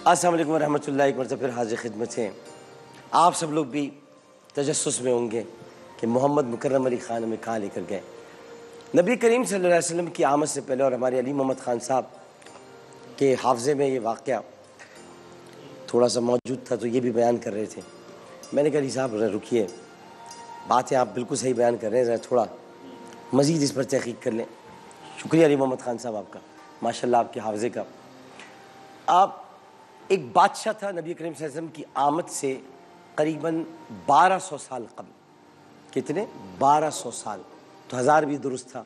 السلام علیکم ورحمۃ اللہ، ایک مرتبہ پھر حاضر خدمت ہیں۔ آپ سب لوگ بھی تجسس میں ہوں گے کہ محمد مکرم علی خان ہمیں کہاں لے کر گئے۔ نبی کریم صلی اللہ علیہ وسلم کی آمد سے پہلے اور ہمارے علی محمد خان صاحب کے حافظے میں یہ واقعہ تھوڑا سا موجود تھا، تو یہ بھی بیان کر رہے تھے۔ میں نے کہا علی صاحب رکیے، باتیں آپ بالکل صحیح بیان کر رہے ہیں، ذرا تھوڑا مزید اس پر تحقیق کر لیں۔ شکریہ علی محمد خان صاحب آپ کا، ماشاءاللہ آپ کے حافظے کا۔ آپ ایک بادشاہ تھا نبی کریم صلی اللہ علیہ وسلم کی آمد سے قریباً 1200 سال قبل۔ کتنے؟ 1200 سال، تو 1000 بھی درست تھا۔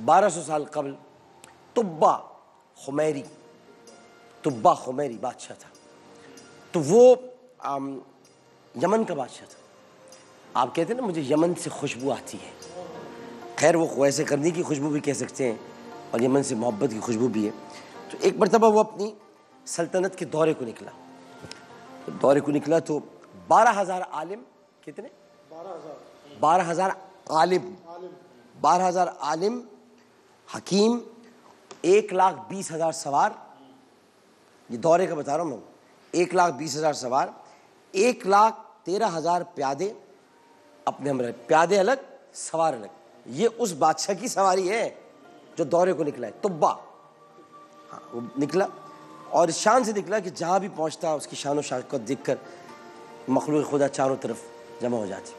1200 سال قبل طبہ خمیری بادشاہ تھا، تو وہ یمن کا بادشاہ تھا۔ آپ کہتے ہیں نا مجھے یمن سے خوشبو آتی ہے، خیر وہ ویسے کرنی کی خوشبو بھی کہہ سکتے ہیں اور یمن سے محبت کی خوشبو بھی ہے۔ تو ایک مرتبہ وہ اپنی سلطنت کے دورے کو نکلا تو 12,000 عالم، کتنے؟ 12,000 عالم، حکیم، 1,20,000 سوار، یہ دورے کا بتا رہا ہوں میں، 1,20,000 سوار، 1,13,000 پیادے اپنے ہمراہ، پیادے الگ سوار الگ۔ یہ اس بادشاہ کی سواری ہے جو دورے کو نکلا ہے، طبہ۔ ہاں وہ نکلا اور اس شان سے نکلا کہ جہاں بھی پہنچتا اس کی شان و شوکت دیکھ کر مخلوق خدا چاروں طرف جمع ہو جاتی۔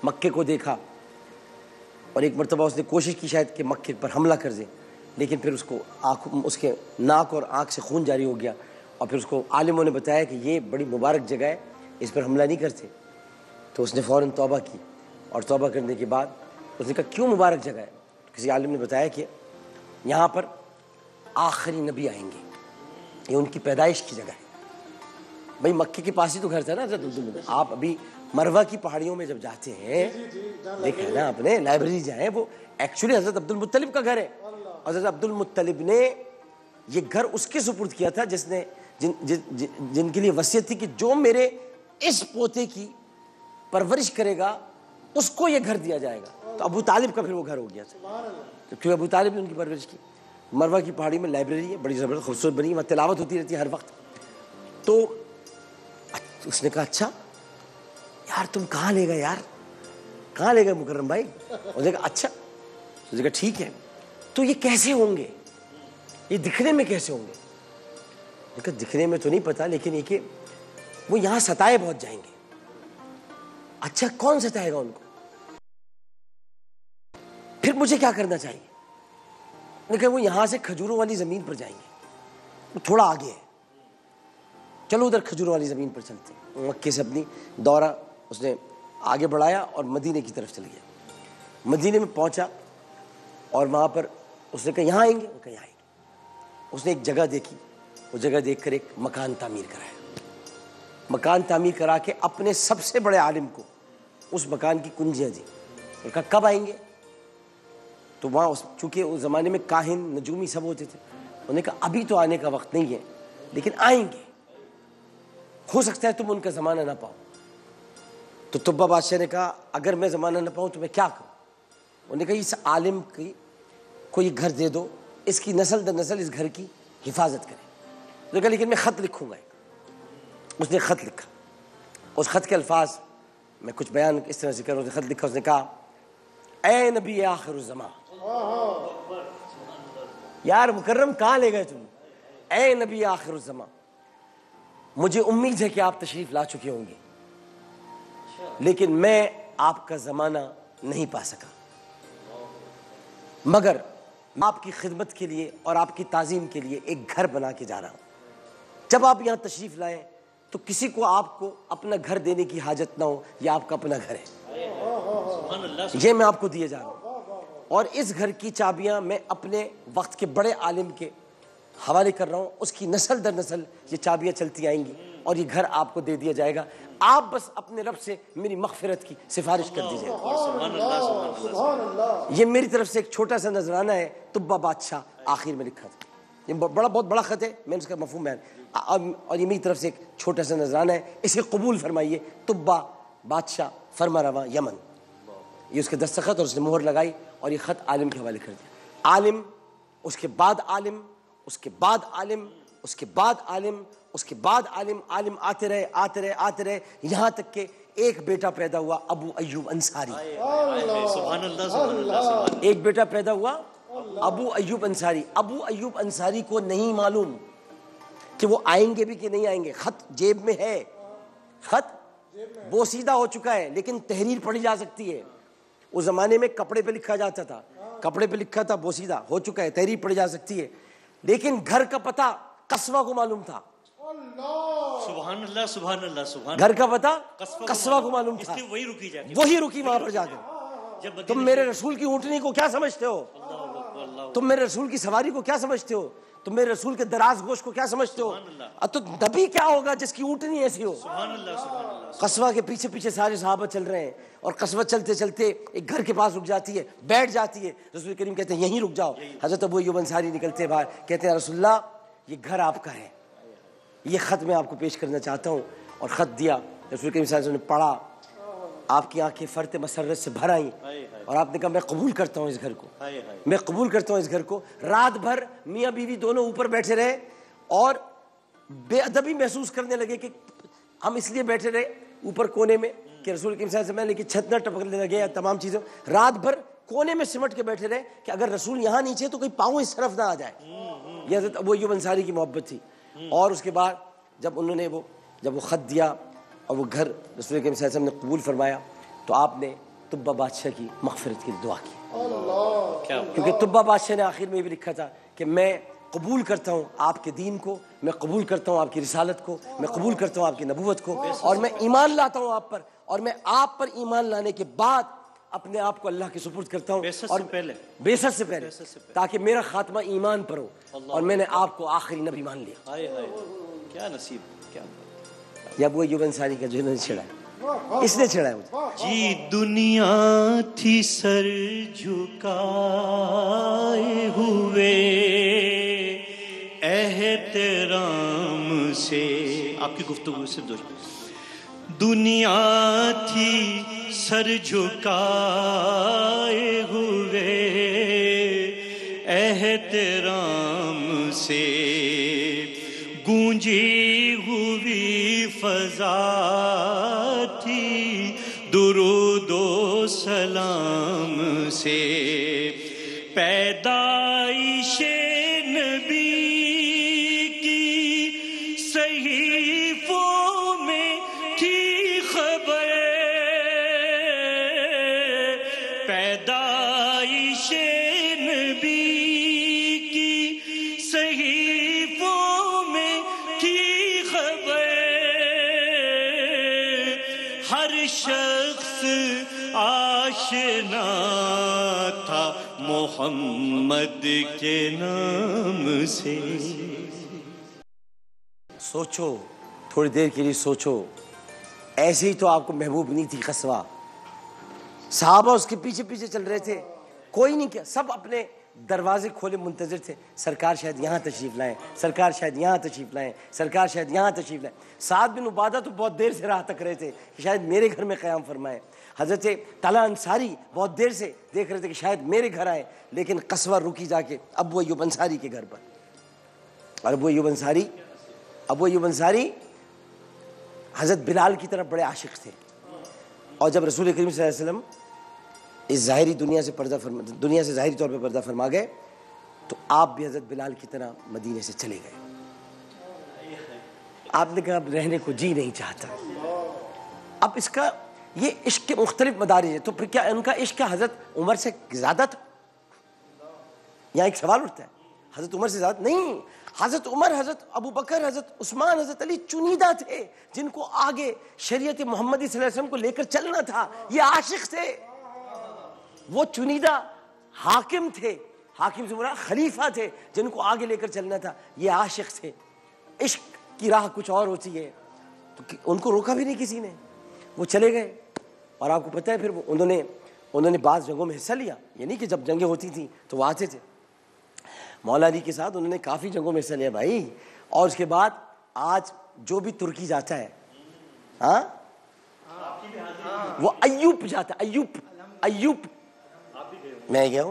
مکے کو دیکھا اور ایک مرتبہ اس نے کوشش کی شاید کہ مکے پر حملہ کر دے، لیکن پھر اس کے ناک اور آنکھ سے خون جاری ہو گیا، اور پھر اس کو عالموں نے بتایا کہ یہ بڑی مبارک جگہ ہے، اس پر حملہ نہیں کرتے۔ تو اس نے فوراً توبہ کی، اور توبہ کرنے کے بعد اس نے کہا کیوں مبارک جگہ ہے؟ کسی عالم نے بتایا کہ یہاں پر آخری نبی آئیں گے، یہ ان کی پیدائش کی جگہ ہے۔ بھائی مکے کے پاس ہی تو گھر تھا نا حضرت عبدالمطلب۔ آپ ابھی مروہ کی پہاڑیوں میں جب جاتے ہیں، دیکھیں نا اپنے لائبریری جائیں، وہ ایکچولی حضرت عبدالمطلب کا گھر ہے۔ حضرت عبدالمطلب نے یہ گھر اس کے سپرد کیا تھا جن کے لیے وصیت تھی کہ جو میرے اس پوتے کی پرورش کرے گا اس کو یہ گھر دیا جائے گا۔ تو ابو طالب کا پھر وہ گھر ہو گیا تھا، کیونکہ ابو طالب نے ان کی پرورش کی۔ مروہ کی پہاڑی میں لائبریری ہے، بڑی زبردست خوبصورت بنی ہے، وہاں تلاوت ہوتی رہتی ہے ہر وقت۔ تو اس نے کہا اچھا یار تم کہاں لے گئے یار، کہاں لے گئے مکرم بھائی؟ اس نے کہا اچھا، اس نے کہا ٹھیک ہے، تو یہ کیسے ہوں گے، یہ دکھنے میں کیسے ہوں گے؟ اس نے کہا دکھنے میں تو نہیں پتا، لیکن یہ کہ وہ یہاں ستائے بہت جائیں گے۔ اچھا کون ستائے گا ان کو؟ پھر مجھے کیا کرنا چاہیے؟ لیکن وہ یہاں سے کھجوروں والی زمین پر جائیں گے، وہ تھوڑا آگے ہے، چلو ادھر کھجوروں والی زمین پر چلتے ہیں۔ مکے سے اپنی دورہ اس نے آگے بڑھایا اور مدینے کی طرف چل گیا۔ مدینے میں پہنچا اور وہاں پر اس نے کہا یہاں آئیں گے، وہ کہا یہاں آئیں گے۔ اس نے ایک جگہ دیکھی، وہ جگہ دیکھ کر ایک مکان تعمیر کرایا۔ مکان تعمیر کرا کے اپنے سب سے بڑے عالم کو اس مکان کی کنجیاں دی اور کہا کب آئیں گے؟ تو وہاں چونکہ اس زمانے میں کاہن نجومی سب ہوتے تھے، انہوں نے کہا ابھی تو آنے کا وقت نہیں ہے، لیکن آئیں گے، ہو سکتا ہے تم ان کا زمانہ نہ پاؤ۔ تو طبہ بادشاہ نے کہا اگر میں زمانہ نہ پاؤں تو میں کیا کروں؟ انہوں نے کہا اس عالم کی کو یہ گھر دے دو، اس کی نسل در نسل اس گھر کی حفاظت کرے۔ انہوں نے کہا لیکن میں خط لکھوں گا۔ اس نے خط لکھا، اس خط کے الفاظ میں کچھ بیان اس طرح سے کروں۔ اس نے خط لکھا، اس نے کہا اے نبی آخر الزمان، یار مکرم کہاں لے گئے تم؟ اے نبی آخر الزمان، مجھے امید ہے کہ آپ تشریف لا چکے ہوں گے، لیکن میں آپ کا زمانہ نہیں پا سکا، مگر میں آپ کی خدمت کے لیے اور آپ کی تعظیم کے لیے ایک گھر بنا کے جا رہا ہوں۔ جب آپ یہاں تشریف لائیں تو کسی کو آپ کو اپنا گھر دینے کی حاجت نہ ہو، یہ آپ کا اپنا گھر ہے، یہ میں آپ کو دیے جا رہا ہوں، اور اس گھر کی چابیاں میں اپنے وقت کے بڑے عالم کے حوالے کر رہا ہوں، اس کی نسل در نسل یہ چابیاں چلتی آئیں گی اور یہ گھر آپ کو دے دیا جائے گا، آپ بس اپنے رب سے میری مغفرت کی سفارش کر دیجیے۔ یہ میری طرف سے ایک چھوٹا سا نذرانہ ہے، طبہ بادشاہ آخر میں لکھا تھا، یہ بہت بڑا خط ہے، میں اس کا مفہوم بیان، اور یہ میری طرف سے ایک چھوٹا سا نذرانہ ہے، اسے قبول فرمائیے۔ طبہ بادشاہ فرما رواں یمن، یہ اس کے دستخط اور اس نے مہر لگائی اور یہ خط عالم کے حوالے کر دیا۔ عالم، اس کے بعد عالم، اس کے بعد عالم، اس کے بعد عالم، اس کے بعد عالم، عالم آتے رہے آتے رہے آتے رہے، یہاں تک کہ ایک بیٹا پیدا ہوا ابو ایوب انصاری۔ سبحان اللہ سبحان اللہ۔ ایک بیٹا پیدا ہوا ابو ایوب انصاری۔ ابو ایوب انصاری کو نہیں معلوم کہ وہ آئیں گے بھی کہ نہیں آئیں گے، خط جیب میں ہے، خط بوسیدہ ہو چکا ہے لیکن تحریر پڑھی جا سکتی ہے۔ اس زمانے میں کپڑے پہ لکھا جاتا تھا، کپڑے پہ لکھا تھا، بوسیدہ ہو چکا ہے، تحریر پڑھی جا سکتی ہے، لیکن گھر کا پتہ قصوہ کو معلوم تھا۔ سبحان اللہ سبحان اللہ سبحان گھر کا پتہ قصوہ کو معلوم تھا، وہی رکی جا کے، وہی رکی وہاں پر جا کر۔ تم میرے رسول کی اونٹنی کو کیا سمجھتے ہو؟ تم میرے رسول کی سواری کو کیا سمجھتے ہو؟ تم میرے رسول کے دراز گوشت کو کیا سمجھتے ہو؟ تو نبی کیا ہوگا جس کی اونٹنی ایسی ہو؟ سبحان اللہ سبحان اللہ۔ قصوہ کے پیچھے پیچھے سارے صحابہ چل رہے ہیں، اور قصوہ چلتے چلتے ایک گھر کے پاس رک جاتی ہے، بیٹھ جاتی ہے۔ رسول کریم کہتے ہیں یہیں رک جاؤ۔ حضرت ابو ایوب انصاری نکلتے ہیں باہر، کہتے ہیں رسول اللہ یہ گھر آپ کا ہے، یہ خط میں آپ کو پیش کرنا چاہتا ہوں۔ اور خط دیا، رسول کریم صلی اللہ علیہ وسلم نے پڑھا، آپ کی آنکھیں فرط مسرت سے بھر آئیں، اور آپ نے کہا میں قبول کرتا ہوں اس گھر کو، میں قبول کرتا ہوں اس گھر کو۔ رات بھر میاں بیوی دونوں اوپر بیٹھے رہے اور بے ادبی محسوس کرنے لگے کہ ہم اس لیے بیٹھے رہے اوپر کونے میں کہ رسول کریم صلی اللہ علیہ وسلم کہ چھت نہ ٹپکنے لگے، تمام چیزوں رات بھر کونے میں سمٹ کے بیٹھے رہے کہ اگر رسول یہاں نیچے تو کوئی پاؤں اس طرف نہ آ جائے۔ یہ حضرت ابو ایوب انصاری کی محبت تھی۔ اور اس کے بعد جب انہوں نے جب وہ خط دیا اور وہ گھر رسول کریم صلی اللہ علیہ وسلم نے قبول فرمایا، تو آپ نے طبہ بادشاہ کی مغفرت کی دعا کی، کیونکہ طبہ بادشاہ نے آخر میں یہ بھی لکھا تھا کہ میں قبول کرتا ہوں آپ کے دین کو، میں قبول کرتا ہوں آپ کی رسالت کو، میں قبول کرتا ہوں آپ کی نبوت کو، اور میں ایمان لاتا ہوں آپ پر، اور میں آپ پر ایمان لانے کے بعد اپنے آپ کو اللہ کے سپرد کرتا ہوں، اور بیست سے پہلے تاکہ میرا خاتمہ ایمان پر ہو، اور میں نے آپ کو آخری نبی مان لیا۔ کیا نصیب، کیا یہ ابو ایوب انصاری کا جو انہوں نے چھڑا ہے، اس نے چھڑا ہے مجھے۔ جی دنیا تھی سر جھکائے ہوئے احترام سے، آپ کی گفتگو سے دنیا تھی سر جھکائے ہوئے احترام سے، گونجی ہوئی فضا تھی درود و سلام سے، پیدائش نبی کی صحیفوں میں تھی خبر، پیدائش نبی کی صحیفوں میں تھی خبر، ہر شخص آشنا تھا محمد کے نام سے۔ سوچو تھوڑی دیر کے لیے، سوچو، ایسے ہی تو آپ کو محبوب نہیں تھی قصوہ، صحابہ اس کے پیچھے پیچھے چل رہے تھے، کوئی نہیں کیا، سب اپنے دروازے کھولے منتظر تھے، سرکار شاید یہاں تشریف لائیں، سرکار شاید یہاں تشریف لائیں، سرکار شاید یہاں تشریف لائیں۔ سعد بن عبادہ تو بہت دیر سے راہ تک رہے تھے کہ شاید میرے گھر میں قیام فرمائیں، حضرت طلحہ انصاری بہت دیر سے دیکھ رہے تھے کہ شاید میرے گھر آئے، لیکن قصوہ رکی جا کے ابو ایوب انصاری کے گھر پر۔ اور ابو ایوب انصاری حضرت بلال کی طرف بڑے عاشق تھے، اور جب رسول کریم صلی اللہ علیہ وسلم اس ظاہری دنیا سے ظاہری طور پہ پردہ فرما گئے، تو آپ بھی حضرت بلال کی طرح مدینے سے چلے گئے۔ آپ نے کہا اب رہنے کو جی نہیں چاہتا۔ اب اس کا یہ عشق کے مختلف مدارج ہیں، تو پھر کیا ان کا عشق حضرت عمر سے زیادہ تھا؟ یہاں ایک سوال اٹھتا ہے، حضرت عمر سے زیادہ نہیں، حضرت عمر، حضرت ابو بکر، حضرت عثمان، حضرت علی چنیدہ تھے جن کو آگے شریعت محمدی صلی اللہ علیہ وسلم کو لے کر چلنا تھا، یہ عاشق تھے، وہ چنیدہ حاکم تھے، حاکم سے مراد خلیفہ تھے جن کو آگے لے کر چلنا تھا، یہ عاشق تھے۔ عشق کی راہ کچھ اور ہوتی ہے، تو ان کو روکا بھی نہیں کسی نے، وہ چلے گئے۔ اور آپ کو پتہ ہے پھر انہوں نے بعض جنگوں میں حصہ لیا، یعنی کہ جب جنگیں ہوتی تھیں تو وہ آتے تھے مولا علی کے ساتھ، انہوں نے کافی جنگوں میں حصہ لیا بھائی۔ اور اس کے بعد آج جو بھی ترکی جاتا ہے، ہاں وہ ایوب جاتا ہے، ایوب میں گیا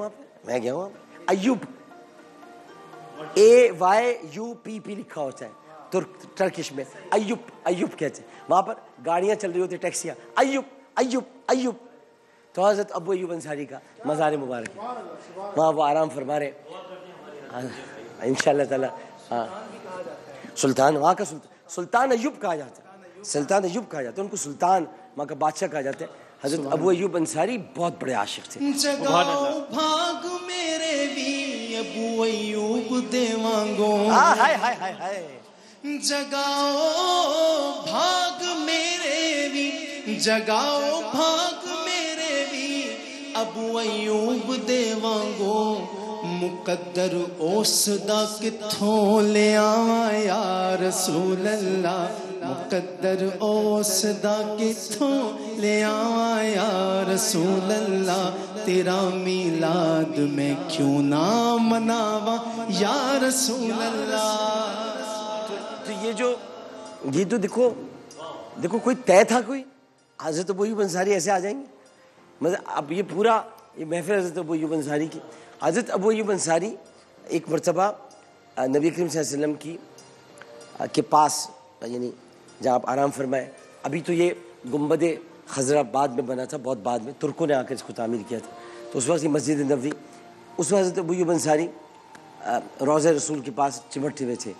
ہوں ایوب AYUPP لکھا ہوتا ہے ٹرکش میں. ایوب ایوب کہتے ہیں. وہاں پر گاڑیاں چل رہی ہوتی ٹیکسیاں, ایوب ایوب ایوب. تو حضرت ابو ایوب انصاری کا مزار مبارک ہے, وہاں وہ آرام فرما رہے انشاءاللہ تعالی. ہاں سلطان, وہاں کا سلطان ایوب کہا جاتا ہے, سلطان ایوب کہا جاتا ہے, ان کو سلطان وہاں کا بادشاہ کہا جاتا ہے. حضرت ابو ایوب انصاری بہت بڑے عاشق تھے. جگاؤ بھاگ میرے بھی ابو ایوب دے وانگو, ہائے ہائے ہائے ہائے. جگاؤ بھاگ میرے بھی, جگاؤ بھاگ میرے بھی ابو ایوب دے وانگو. مقدر اس دا کتھوں لے آواں یا رسول اللہ, مقدر اس دا کتھوں لے آواں یا رسول اللہ. تیرا میلاد میں کیوں نہ مناواں یا رسول اللہ. تو یہ تو دیکھو کوئی طے تھا کوئی, حضرت ابو ایوب انصاری ایسے آ جائیں گے. مطلب اب یہ پورا یہ محفل حضرت ابو ایوب انصاری کی. حضرت ابو ایوب انصاری ایک مرتبہ نبی کریم صلی اللہ علیہ وسلم کے پاس, یعنی جہاں آپ آرام فرمائے, ابھی تو یہ گنبد خضرا بعد میں بنا تھا, بہت بعد میں ترکوں نے آ کر اس کو تعمیر کیا تھا. تو اس وقت یہ مسجد نبوی, اس وقت حضرت ابو ایوب انصاری روضہ رسول کے پاس چمٹے ہوئے تھے.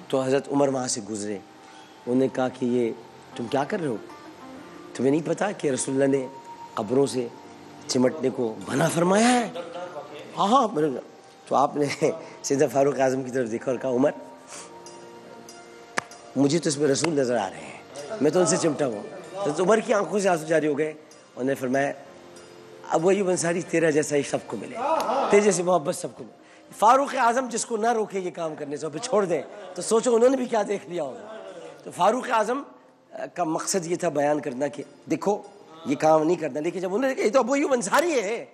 تو حضرت عمر وہاں سے گزرے, انہوں نے کہا کہ یہ تم کیا کر رہے ہو, تمہیں نہیں پتا کہ رسول اللہ نے قبروں سے چمٹنے کو منع فرمایا ہے؟ ہاں. تو آپ نے سیدنا فاروق اعظم کی طرف دیکھا اور کہا عمر مجھے تو اس میں رسول نظر آ رہے ہیں, میں تو ان سے چمٹا ہوں. حضرت عمر کی آنکھوں سے آنسو جاری ہو گئے. انہوں نے فرمایا ابو ایوب انصاری تیرا جیسا ہی سب کو ملے, تیرے جیسی محبت سب کو ملے. فاروق اعظم جس کو نہ روکے یہ کام کرنے سے اور پھر چھوڑ دیں, تو سوچو انہوں نے بھی کیا دیکھ لیا ہوگا. تو فاروق اعظم کا مقصد یہ تھا بیان کرنا کہ دیکھو یہ کام نہیں کرنا. لیکن جب انہوں نے کہا یہ تو ابو ایوب انصاری ہے,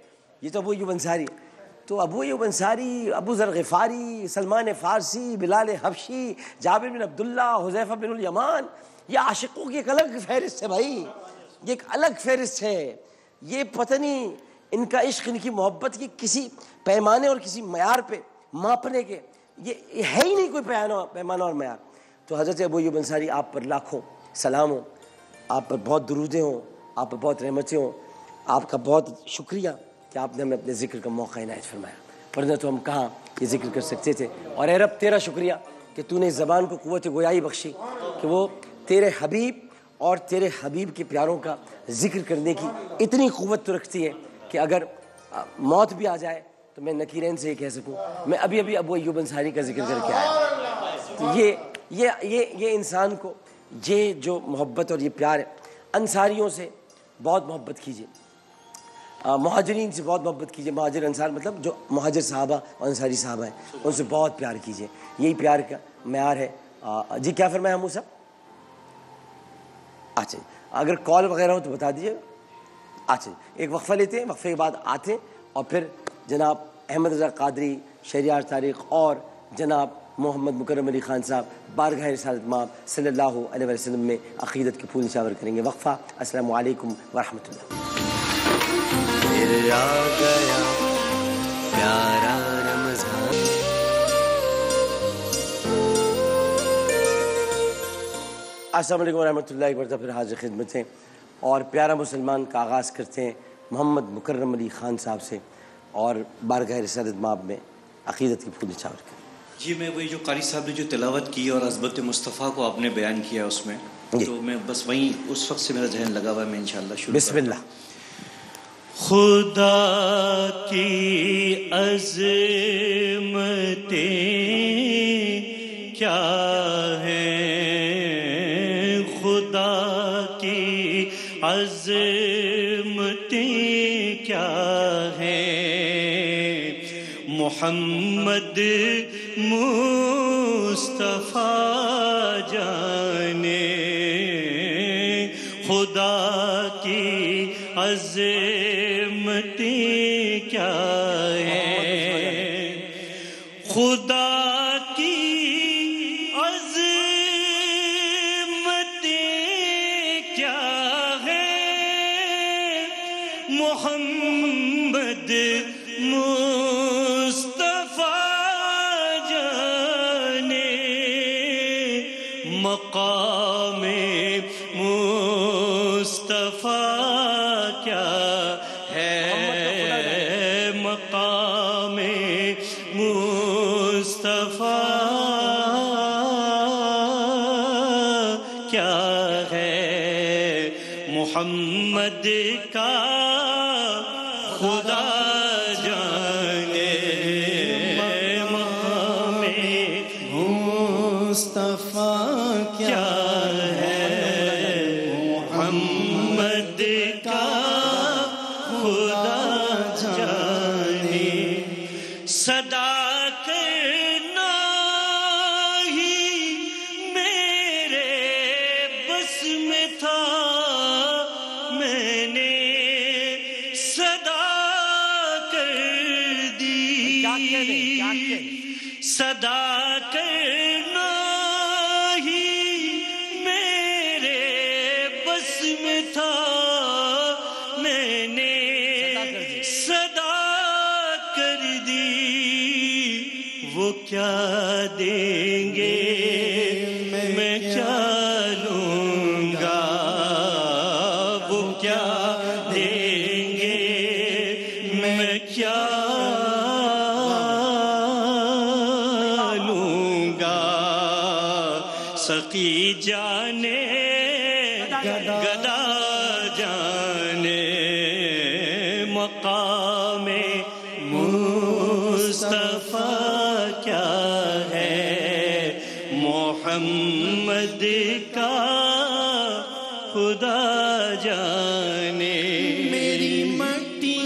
یہ تو ابو ایوب انصاری, تو ابو ایوب انصاری, ابو ذر غفاری, سلمان فارسی, بلال حبشی, جابر بن عبداللہ, حذیفہ بن الیمان, یہ عاشقوں کی ایک الگ فہرست ہے بھائی, یہ ایک الگ فہرست ہے. یہ پتہ نہیں ان کا عشق, ان کی محبت کی کسی پیمانے اور کسی معیار پہ ماپنے کے یہ ہے ہی نہیں کوئی پیمانہ اور معیار. تو حضرت ابو ایوب انصاری آپ پر لاکھوں سلام ہوں, آپ پر بہت درودیں ہوں, آپ پر بہت رحمتیں ہوں. آپ کا بہت شکریہ کہ آپ نے ہمیں اپنے ذکر کا موقع عنایت فرمایا, ورنہ تو ہم کہاں یہ ذکر کر سکتے تھے. اور اے رب تیرا شکریہ کہ تو نے زبان کو قوت گویائی بخشی کہ وہ تیرے حبیب اور تیرے حبیب کے پیاروں کا ذکر کرنے کی اتنی قوت تو رکھتی ہے کہ اگر موت بھی آ جائے تو میں نکیرین سے یہ کہہ سکوں میں ابھی ابو ایوب انصاری کا ذکر کر کے آیا. تو یہ انسان کو یہ جو محبت اور یہ پیار ہے, انصاریوں سے بہت محبت کیجیے, مہاجرین سے بہت محبت کیجیے. مہاجر انصار مطلب جو مہاجر صحابہ اور انصاری صحابہ ہیں ان سے بہت پیار کیجیے, یہی پیار کا معیار ہے. جی کیا فرمایا ہم صاحب؟ اچھا اگر کال وغیرہ ہو تو بتا دیجیے. اچھا ایک وقفہ لیتے ہیں, وقفے کے بعد آتے ہیں اور پھر جناب احمد رضا قادری, شہریار طارق اور جناب محمد مکرم علی خان صاحب بارگاہ رسالت مآب صلی اللہ علیہ وسلم میں عقیدت کے پھول نشاور کریں گے. وقفہ. السلام علیکم ورحمۃ اللہ. پھر آ گیا پیارا رمضان. السلام علیکم ورحمۃ اللہ. ایک مرتبہ پھر حاضر خدمت ہیں اور پیارا مسلمان کا آغاز کرتے ہیں محمد مکرم علی خان صاحب سے اور بارگاہ رسالت مآب میں عقیدت کے پھول نچھاور کریں. جی میں وہی جو قاری صاحب نے جو تلاوت کی اور عظمت مصطفیٰ کو آپ نے بیان کیا اس میں, تو میں بس وہیں اس وقت سے میرا ذہن لگا ہوا ہے. میں انشاءاللہ شروع بسم اللہ. خدا کی عظمتیں کیا ہیں, خدا کی عظمتیں کیا ہیں, محمد مصطفیٰ جانے خدا کی عظمتیں کیا ہیں, خدا کی عظمتیں کیا ہیں, محمد مصطفیٰ جانے مقام مصطفیٰ کیا ہے، مقام مصطفیٰ کیا ہے، محمد کا خدا جانے، مقام مصطفیٰ کیا ہے، محمد کا خدا جانے، صدا کرنا ہی میرے بس میں تھا، میں نے صدا کر دی، صدا کرنا ہی میرے بس میں تھا، میں نے صدا کر دی، وہ کیا دیں گے میں کیا لوں گا، وہ کیا دیں گے میں کیا لوں گا، سقی جانے گدا جانے، مقام مصطفیٰ کیا ہے، محمد کا خدا جانے، میری مٹی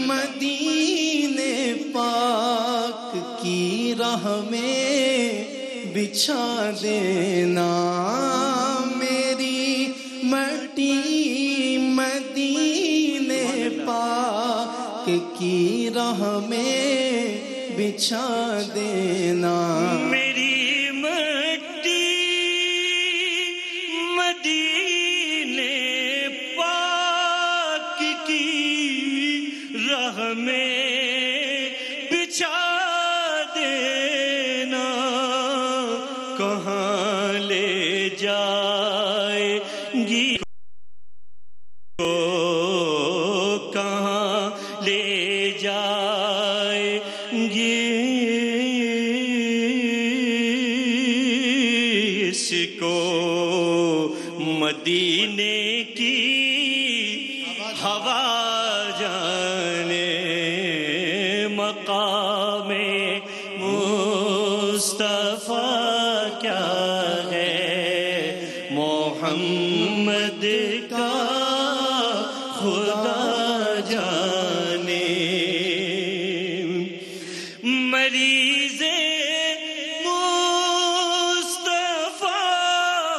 مدینے پاک کی راہ میں بچھا دینا، میری مٹی مدینے پاک کی راہ میں بچھا دینا، میری مٹی مدینے پاک کی راہ میں بچھا دینا، کہاں لے جائے گی کہاں لے جائے گی اس کو مدینے کی ہوا جانے، مقام مصطفیٰ کیا ہے، محمد کا خدا جانے، مریض مصطفیٰ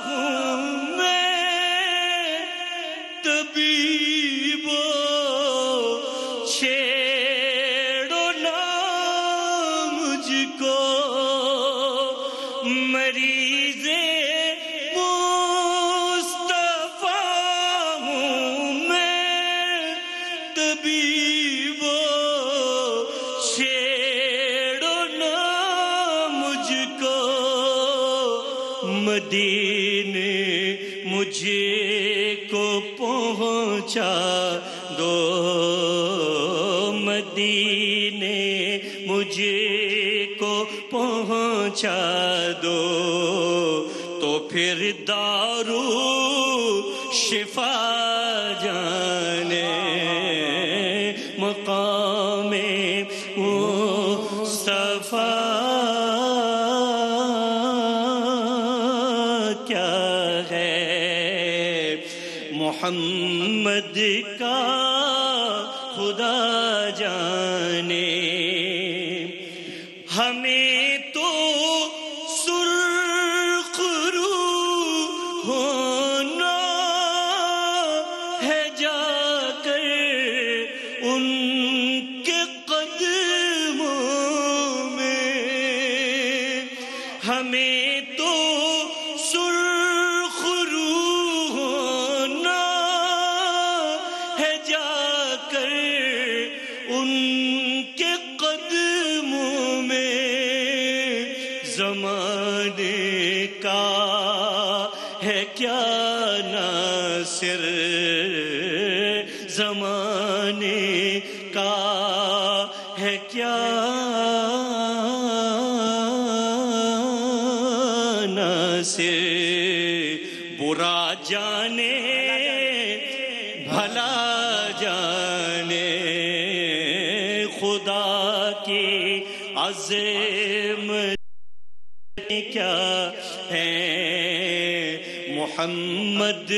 ہوں میں، طبیب چھیڑو نہ مجھ کو، مریض مصطفیٰ ہوں میں، طبیب چھیڑو نہ مجھ کو، مدینے مجھے کو پہنچا دو، مدینے مجھے کو پہنچا دو، تو پھر دارو شفا جانے، مقام مصطفیٰ کیا ہے، محمد کا خدا جانے، ہمیں تو سرخ روح ہونا ہے جا کر ان کے قدموں میں، ہمیں تو سرخ روح ہونا ہے جا کر ان کے قدموں میں، زمانے کا ہے کیا ناصر، زمانے کا ہے کیا ناصر، برا جانے بھلا جانے خدا کی عظیم کیا ہے، محمد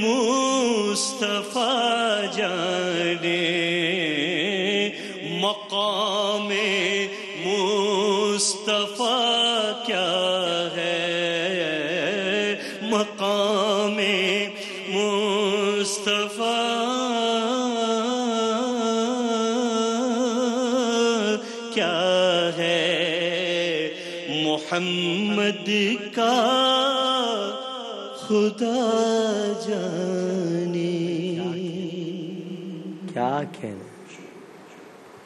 مصطفیٰ جانے مقام مصطفیٰ کیا ہے، مقام مصطفیٰ کیا ہے، محمد کا خدا جانے۔ کیا کہنا،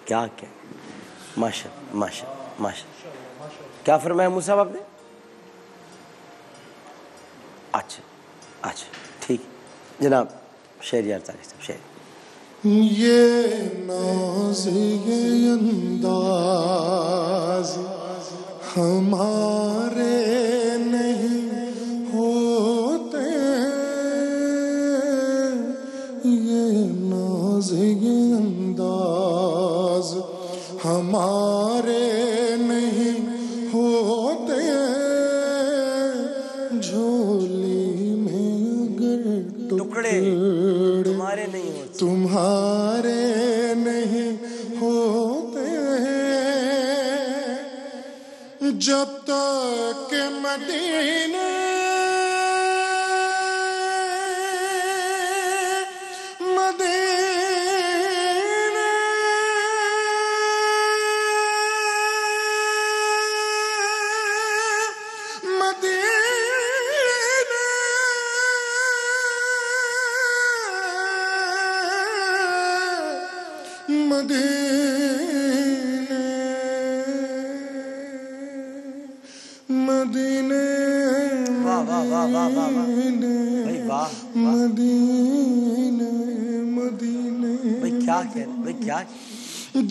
کیا کہنا، ماشاء ماشاء ماشاء۔ کیا فرمایا موسیٰ صاحب آپ نے؟ اچھا اچھا ٹھیک جناب، شہریار طارق صاحب شہر۔ یہ ناز یہ انداز ہمارے نہیں ہوتے، یہ ناز یہ انداز ہمارے نہیں ہوتے، جھولی میں اگر ٹکڑے تمہارے نہیں ہوتے، تمہارے نہیں ہوتے، جب تک کہ مدینے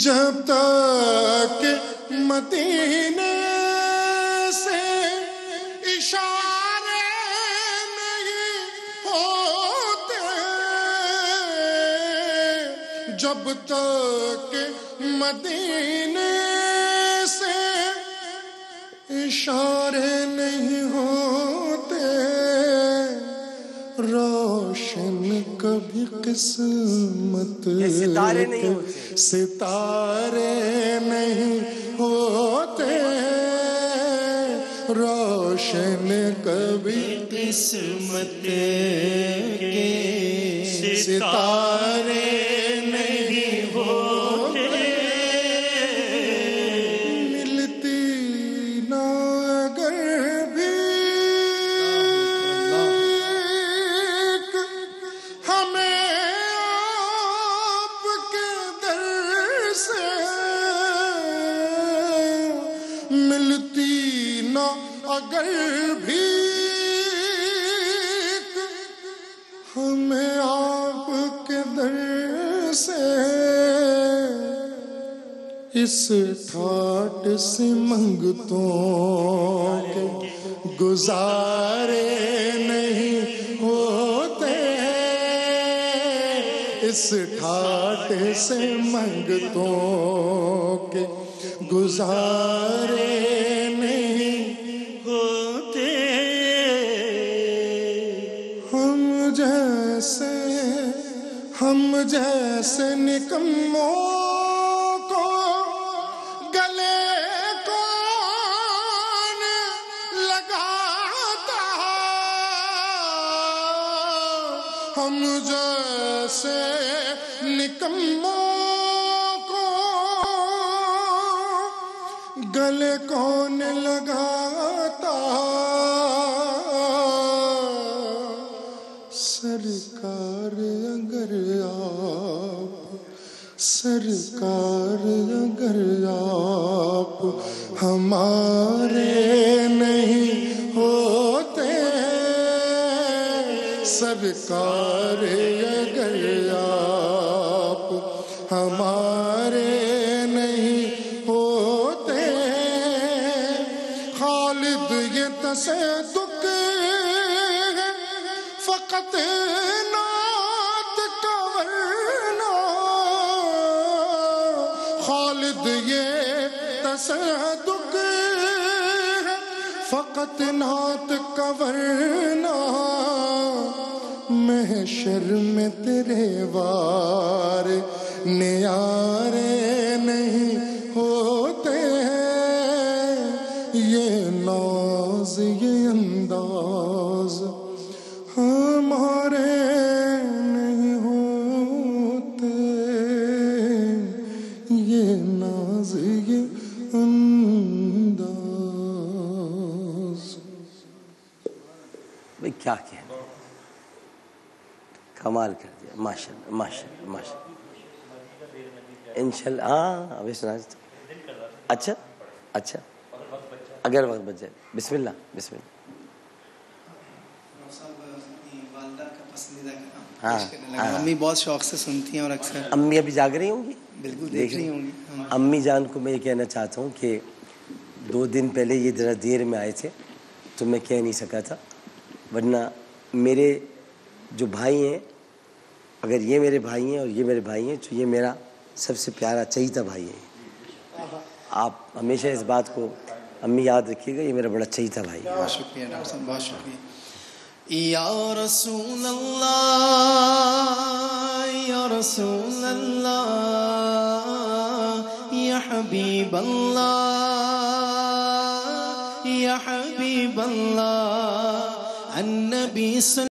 جب تک مدینے سے اشارے نہیں ہوتے، جب تک مدینے سے اشارے نہیں ہوتے، روشن کبھی قسمت ستارے نہیں ہوتے، ستارے نہیں ہوتے، روشن کبھی قسمت کے ستارے نہیں ہوتے، ملتی نہ اگر بھی ہمیں آپ کے در سے، ملتی نہ اگر بھی ہمیں آپ کے در سے، اس ٹھاٹ سے منگتوں کے گزارے نہیں ہوتے، اس ٹھاٹ سے منگتوں کے گزارے نہیں ہوتے، ہم جیسے نکموں کو گلے کون لگاتا، ہم جیسے نکموں کو گلے کون لگاتا، سرکار اگر آپ ہمارے نہیں ہوتے سرکار اگر آپ ہمارے نہیں ہوتے خالد یہ تصدق ہے فقط نعت کا ورنہ خالد یہ تصدق ہے فقط نعت کا ورنہ محشر میں تیرے وار نیارے نہیں ہوتے یہ ناز یہ انداز ہمارے نہیں ہوتے یہ ناز یہ انداز. بھئی کیا کہنا، کمال کر دیا، ماشاءاللہ ماشاءاللہ ماشاءاللہ. انشاءاللہ ہاں ابھی سنا. اچھا اچھا اگر وقت بچ جائے. بسم اللہ بسم اللہ. والدہ کا پسندیدہ کلام ہاں پیش کرنے لگا. امی بہت شوق سے سنتی ہیں اور اکثر امی ابھی جاگ رہی ہوں گی؟ بالکل دیکھ رہی ہوں گی. امی جان کو میں یہ کہنا چاہتا ہوں کہ 2 دن پہلے یہ ذرا دیر میں آئے تھے تو میں کہہ نہیں سکا تھا، ورنہ میرے جو بھائی ہیں، اگر یہ میرے بھائی ہیں اور یہ میرے بھائی ہیں تو یہ میرا سب سے پیارا چہیتا بھائی ہے. آپ ہمیشہ اس بات کو امی یاد رکھیے گا، یہ میرا بڑا چہیتا بھائی ہے. بہت شکریہ ڈاکٹر صاحب، بہت شکریہ. یا رسول اللہ یا رسول اللہ یا حبیب اللہ یا حبیب اللہ النبی صلی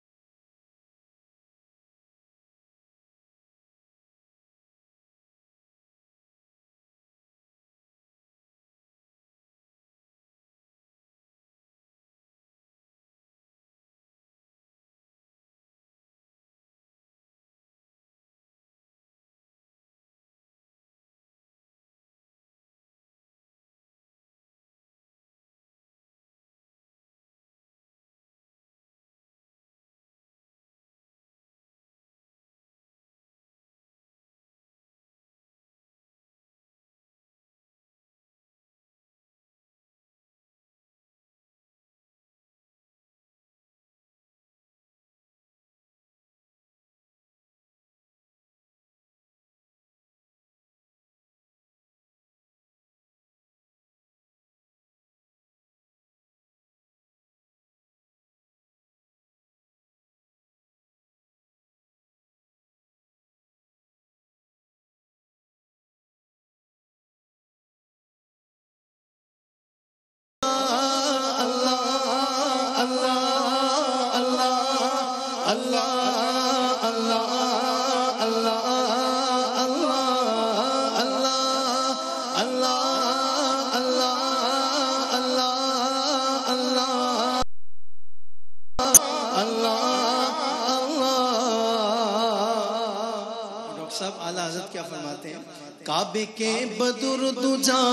کعبے کے بدر دجا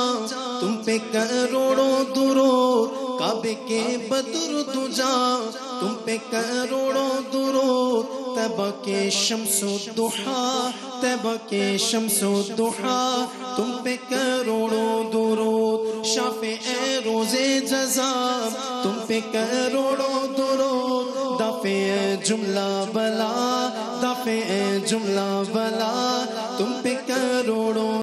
تم پہ کروڑوں درود، کعبے کے بدر دجا تم پہ کروڑوں درود، طیبہ کے شمس و ضحیٰ، طیبہ کے شمس و ضحیٰ تم پہ کروڑوں درود، شافع روز جزا تم پہ کروڑوں درود، دافع جملہ بلا، دافع جملہ بلا تم پہ کروڑوں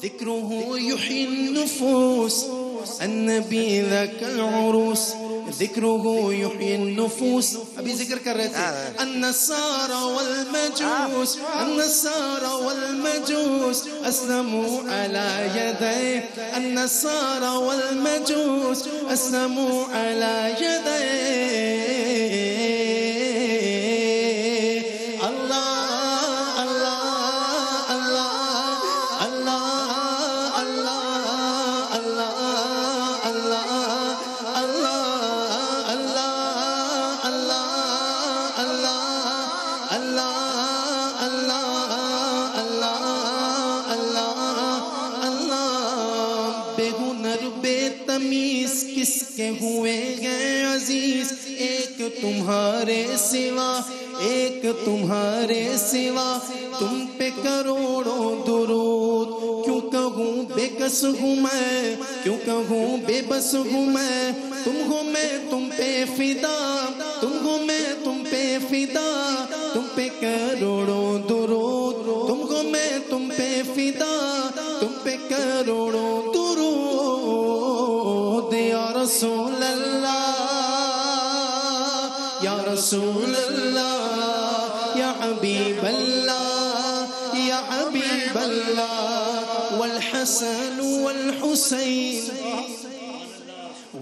ذكره يحيي النفوس النبي ذاك العروس ذكره يحيي النفوس ابھی ذکر کر رہے تھے النصارى والمجوس النصارى والمجوس اسلموا على يديه النصارى والمجوس اسلموا على يديه کس کے ہوئے گئے عزیز ایک تمہارے سوا ایک تمہارے سوا تم پہ کروڑوں درود کیوں کہوں بے کس ہوں میں کیوں کہوں بے بس ہوں میں تم ہو میں تم پہ فدا تم ہو میں تم پہ فدا تم پہ کروڑوں درود تم ہو میں تم پہ فدا تم پہ کروڑوں یا رسول اللہ یا رسول اللہ یا حبیب اللہ یا حبیب اللہ والحسن والحسین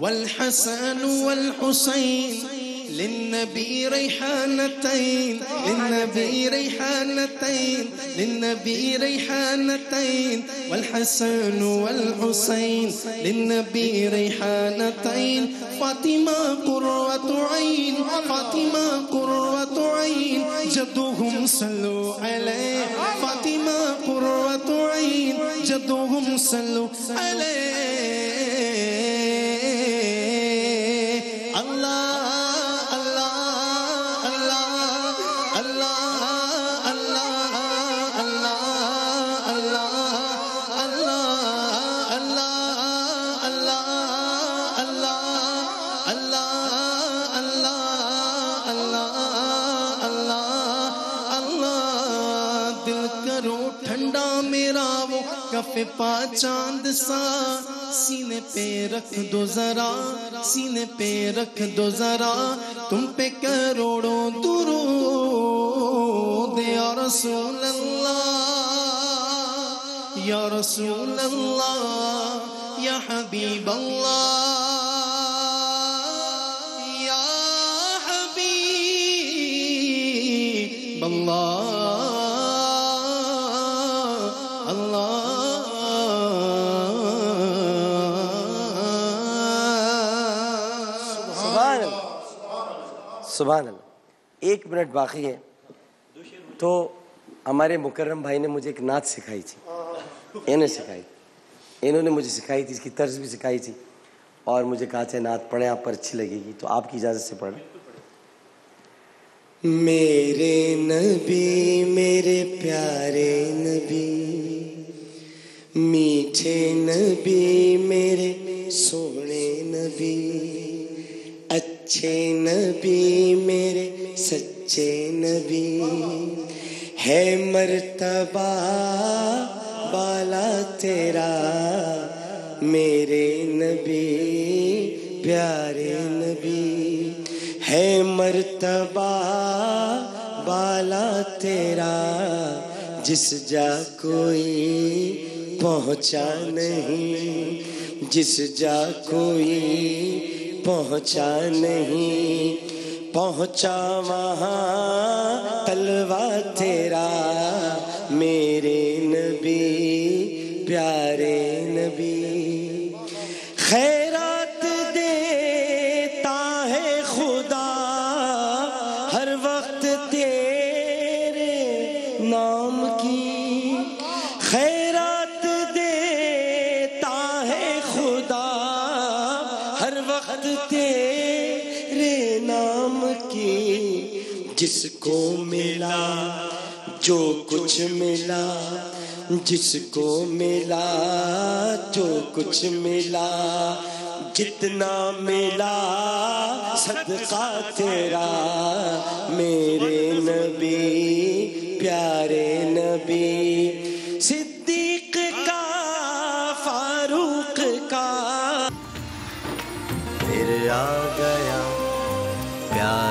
والحسن والحسین للنبي ريحانتين للنبي ريحانتين للنبي ريحانتين والحسن والحسين للنبي ريحانتين فاطمة قرة عين فاطمة قرة عين جدهم صلوا عليه فاطمة قرة عين جدهم صلوا عليه کف پا چاند سا سینے پہ رکھ دو ذرا سینے پہ رکھ دو ذرا تم پہ کروڑوں درود یا رسول اللہ یا رسول اللہ یا حبیب اللہ یا حبیب اللہ سبحان اللہ. 1 منٹ باقی ہے تو ہمارے مکرم بھائی نے مجھے ایک نعت سکھائی تھی انہوں نے مجھے سکھائی تھی اس کی طرز بھی سکھائی تھی اور مجھے کہا تھا نعت پڑھیں آپ پر اچھی لگے گی تو آپ کی اجازت سے پڑھیں. میرے نبی میرے پیارے نبی میٹھے نبی میرے سونے نبی اچھے نبی میرے سچے نبی ہے مرتبہ بالا تیرا میرے نبی پیارے نبی ہے مرتبہ بالا تیرا جس جا کوئی پہنچا نہیں جس جا کوئی پہنچا نہیں پہنچا وہاں تلوا تیرا میرے نبی پیارے نبی خیرات دیتا ہے خدا ہر وقت تیرے نام کی خیرات دیتا ہے خدا ہر وقت تیرے نام کی جس کو ملا جو کچھ ملا جس کو ملا جو کچھ ملا جتنا ملا صدقہ تیرا میرے نبی پیارے نبی صدیق کا آ گیا پیار